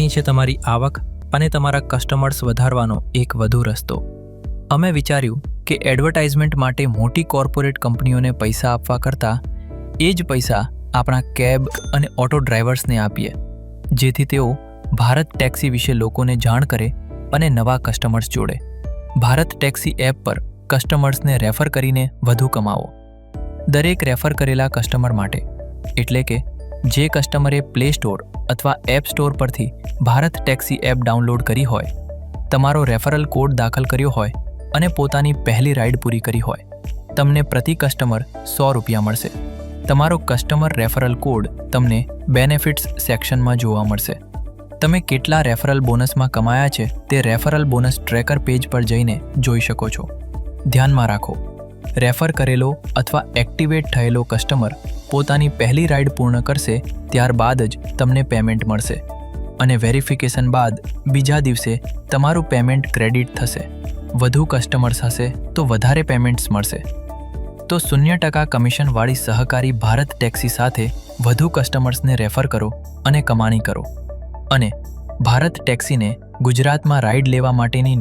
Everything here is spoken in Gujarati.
અહીં છે તમારી આવક અને તમારા કસ્ટમર્સ વધારવાનો એક વધુ રસ્તો. અમે વિચાર્યું કે એડવર્ટાઇઝમેન્ટ માટે મોટી કોર્પોરેટ કંપનીઓને પૈસા આપવા કરતાં એ જ પૈસા આપણા કેબ અને ઓટો ડ્રાઈવર્સને આપીએ, જેથી તેઓ ભારત ટેક્સી વિશે લોકોને જાણ કરે અને નવા કસ્ટમર્સ જોડે. ભારત ટેક્સી એપ પર કસ્ટમર્સને રેફર કરીને વધુ કમાવો. દરેક રેફર કરેલા કસ્ટમર માટે, એટલે કે જે કસ્ટમરે પ્લે સ્ટોર અથવા એપ સ્ટોર પરથી ભારત ટેક્સી એપ ડાઉનલોડ કરી હોય, તમારો રેફરલ કોડ દાખલ કર્યો હોય અને પોતાની પહેલી રાઇડ પૂરી કરી હોય, તમને પ્રતિ કસ્ટમર ₹100 મળશે. તમારો કસ્ટમર રેફરલ કોડ તમને બેનિફિટ્સ સેક્શનમાં જોવા મળશે. તમે કેટલા રેફરલ બોનસમાં કમાયા છે તે રેફરલ બોનસ ટ્રેકર પેજ પર જઈને જોઈ શકો છો. ધ્યાનમાં રાખો, રેફર કરેલો અથવા એક્ટિવેટ થયેલો કસ્ટમર પોતાની પહેલી રાઇડ પૂર્ણ કરશે ત્યારબાદ જ તમને પેમેન્ટ મળશે અને વેરિફિકેશન બાદ બીજા દિવસે તમારું પેમેન્ટ ક્રેડિટ થશે. વધુ કસ્ટમર્સ હશે તો વધારે પેમેન્ટ્સ મળશે. તો 0% કમિશનવાળી સહકારી ભારત ટેક્સી સાથે વધુ કસ્ટમર્સને રેફર કરો અને કમાણી કરો. અને ભારત ટેક્સીને ગુજરાતમાં રાઇડ લેવા માટેની